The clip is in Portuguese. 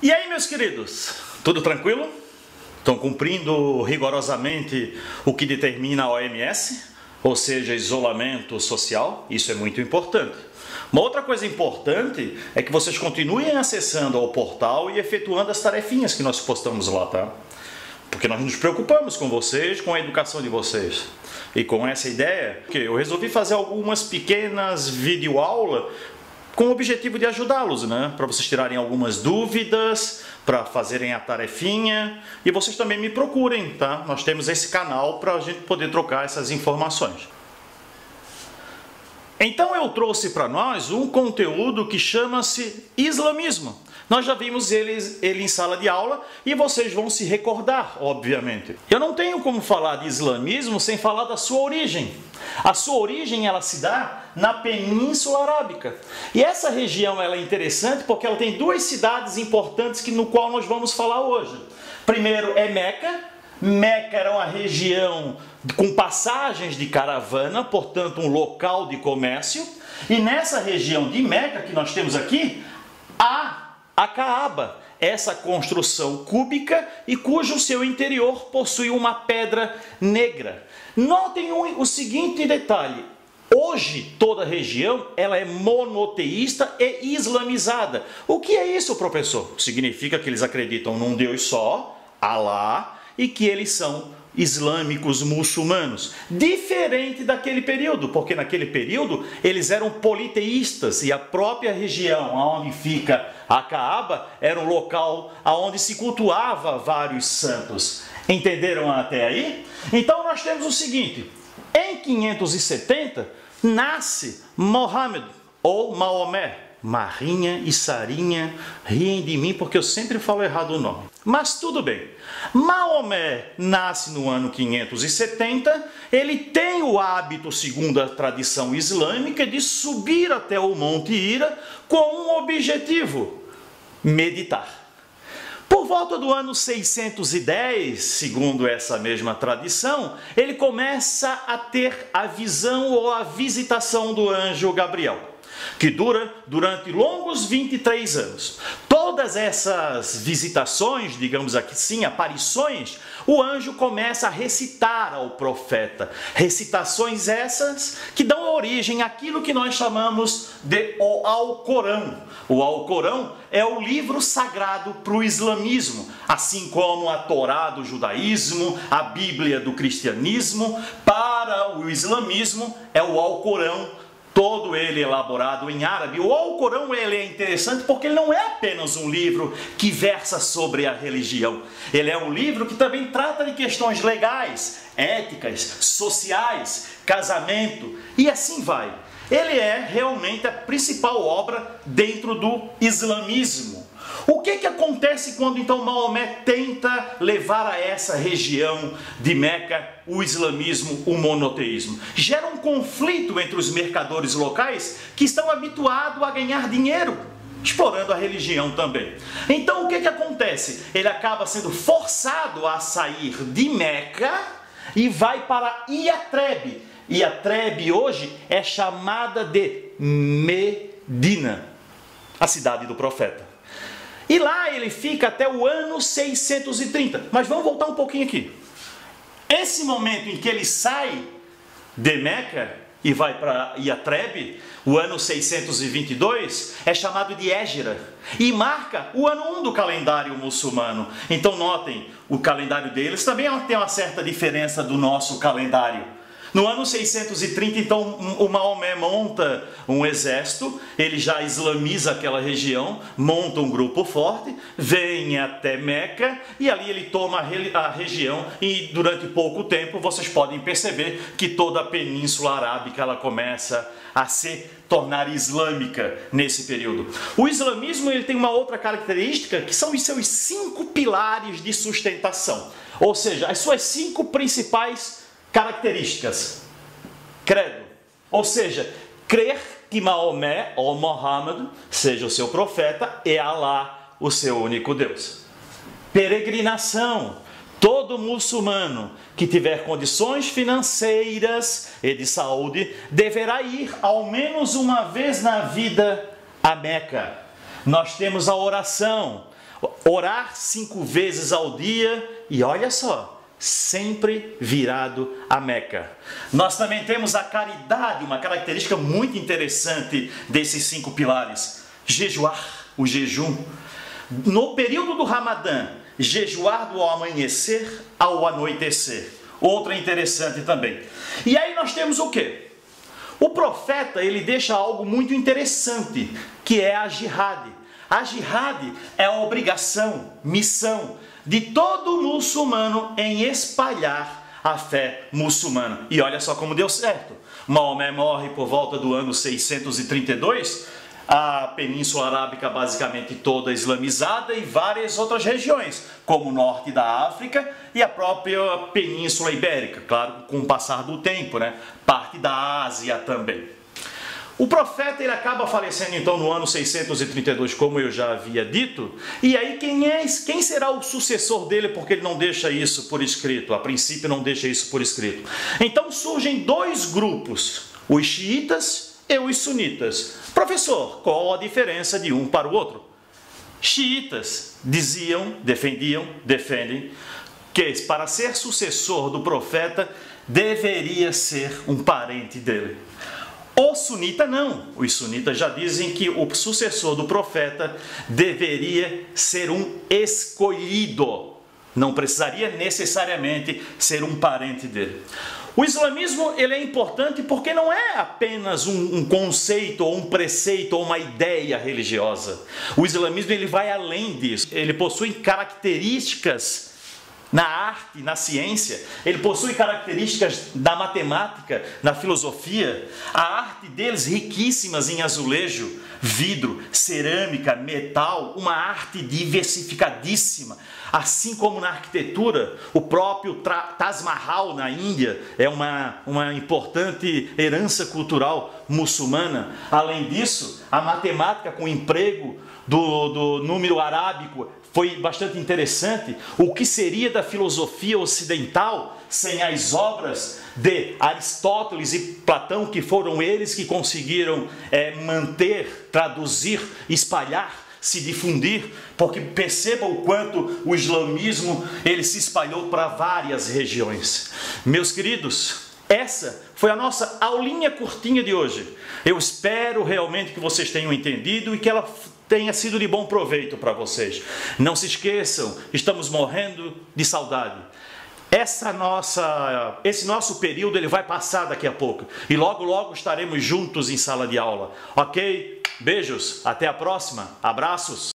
E aí, meus queridos, tudo tranquilo? Estão cumprindo rigorosamente o que determina a OMS, ou seja, isolamento social? Isso é muito importante. Uma outra coisa importante é que vocês continuem acessando ao portal e efetuando as tarefinhas que nós postamos lá, tá? Porque nós nos preocupamos com vocês, com a educação de vocês. E com essa ideia, eu resolvi fazer algumas pequenas videoaulas com o objetivo de ajudá-los, né? Para vocês tirarem algumas dúvidas, para fazerem a tarefinha. E vocês também me procurem, tá? Nós temos esse canal para a gente poder trocar essas informações. Então eu trouxe para nós um conteúdo que chama-se islamismo. Nós já vimos ele em sala de aula e vocês vão se recordar, obviamente. Eu não tenho como falar de islamismo sem falar da sua origem. A sua origem ela se dá na Península Arábica. E essa região ela é interessante porque ela tem duas cidades importantes no qual nós vamos falar hoje. Primeiro é Meca. Meca era uma região com passagens de caravana, portanto um local de comércio. E nessa região de Meca que nós temos aqui, há a Caaba, essa construção cúbica e cujo seu interior possui uma pedra negra. Notem o seguinte detalhe. Hoje, toda a região ela é monoteísta e islamizada. O que é isso, professor? Significa que eles acreditam num Deus só, Alá, e que eles são islâmicos muçulmanos. Diferente daquele período, porque naquele período eles eram politeístas e a própria região onde fica a Caaba era um local onde se cultuava vários santos. Entenderam até aí? Então nós temos o seguinte. Em 570 nasce Mohammed ou Maomé. Marinha e Sarinha riem de mim porque eu sempre falo errado o nome. Mas tudo bem. Maomé nasce no ano 570. Ele tem o hábito, segundo a tradição islâmica, de subir até o Monte Hira com um objetivo: meditar. Por volta do ano 610, segundo essa mesma tradição, ele começa a ter a visão ou a visitação do anjo Gabriel, que dura durante longos 23 anos. Todas essas visitações, digamos aqui sim, aparições, o anjo começa a recitar ao profeta. Recitações essas que dão origem àquilo que nós chamamos de o Alcorão. O Alcorão é o livro sagrado para o islamismo, assim como a Torá do judaísmo, a Bíblia do cristianismo. Para o islamismo é o Alcorão, todo ele elaborado em árabe. O Alcorão ele é interessante porque ele não é apenas um livro que versa sobre a religião. Ele é um livro que também trata de questões legais, éticas, sociais, casamento e assim vai. Ele é realmente a principal obra dentro do islamismo. O que acontece quando então Maomé tenta levar a essa região de Meca o islamismo, o monoteísmo? Gera um conflito entre os mercadores locais que estão habituados a ganhar dinheiro, explorando a religião também. Então o que acontece? Ele acaba sendo forçado a sair de Meca e vai para Iatrebe. Iatrebe hoje é chamada de Medina, a cidade do profeta. E lá ele fica até o ano 630. Mas vamos voltar um pouquinho aqui. Esse momento em que ele sai de Meca e vai para Iatrebe, o ano 622, é chamado de Égira. E marca o ano 1 do calendário muçulmano. Então notem, o calendário deles também tem uma certa diferença do nosso calendário. No ano 630, então, o Maomé monta um exército, ele já islamiza aquela região, monta um grupo forte, vem até Meca e ali ele toma a região e durante pouco tempo vocês podem perceber que toda a Península Arábica ela começa a se tornar islâmica nesse período. O islamismo ele tem uma outra característica que são os seus 5 pilares de sustentação, ou seja, as suas 5 principais características. Credo, ou seja, crer que Maomé ou Mohammed seja o seu profeta e Alá o seu único Deus. Peregrinação. Todo muçulmano que tiver condições financeiras e de saúde deverá ir ao menos uma vez na vida a Meca. Nós temos a oração. orar 5 vezes ao dia e olha só, sempre virado a Meca. Nós também temos a caridade, uma característica muito interessante desses 5 pilares. Jejuar, o jejum. No período do Ramadã, jejuar do amanhecer ao anoitecer. Outra interessante também. E aí nós temos o quê? O profeta, ele deixa algo muito interessante, que é a jihad. A jihad é a obrigação, missão de todo muçulmano em espalhar a fé muçulmana. E olha só como deu certo. Maomé morre por volta do ano 632, a Península Arábica basicamente toda islamizada e várias outras regiões, como o norte da África e a própria Península Ibérica, claro, com o passar do tempo, né? Parte da Ásia também. O profeta ele acaba falecendo então no ano 632, como eu já havia dito. E aí quem será o sucessor dele, porque ele não deixa isso por escrito, a princípio não deixa isso por escrito. Então surgem 2 grupos, os xiitas e os sunitas. Professor, qual a diferença de um para o outro? Xiitas defendem que para ser sucessor do profeta deveria ser um parente dele. O sunita não. Os sunitas já dizem que o sucessor do profeta deveria ser um escolhido. Não precisaria necessariamente ser um parente dele. O islamismo ele é importante porque não é apenas um conceito, ou um preceito, ou uma ideia religiosa. O islamismo ele vai além disso. Ele possui características na arte, na ciência, ele possui características da matemática, na filosofia, a arte deles riquíssimas em azulejo, vidro, cerâmica, metal, uma arte diversificadíssima. Assim como na arquitetura, o próprio Taj Mahal na Índia é uma importante herança cultural muçulmana. Além disso, a matemática com o emprego do número arábico foi bastante interessante. O que seria da filosofia ocidental sem as obras de Aristóteles e Platão, que foram eles que conseguiram manter, traduzir, espalhar, se difundir, porque perceba o quanto o islamismo ele se espalhou para várias regiões. Meus queridos, essa foi a nossa aulinha curtinha de hoje. Eu espero realmente que vocês tenham entendido e que ela tenha sido de bom proveito para vocês. Não se esqueçam, estamos morrendo de saudade. Esse nosso período ele vai passar daqui a pouco. E logo, logo estaremos juntos em sala de aula. Ok? Beijos, até a próxima. Abraços.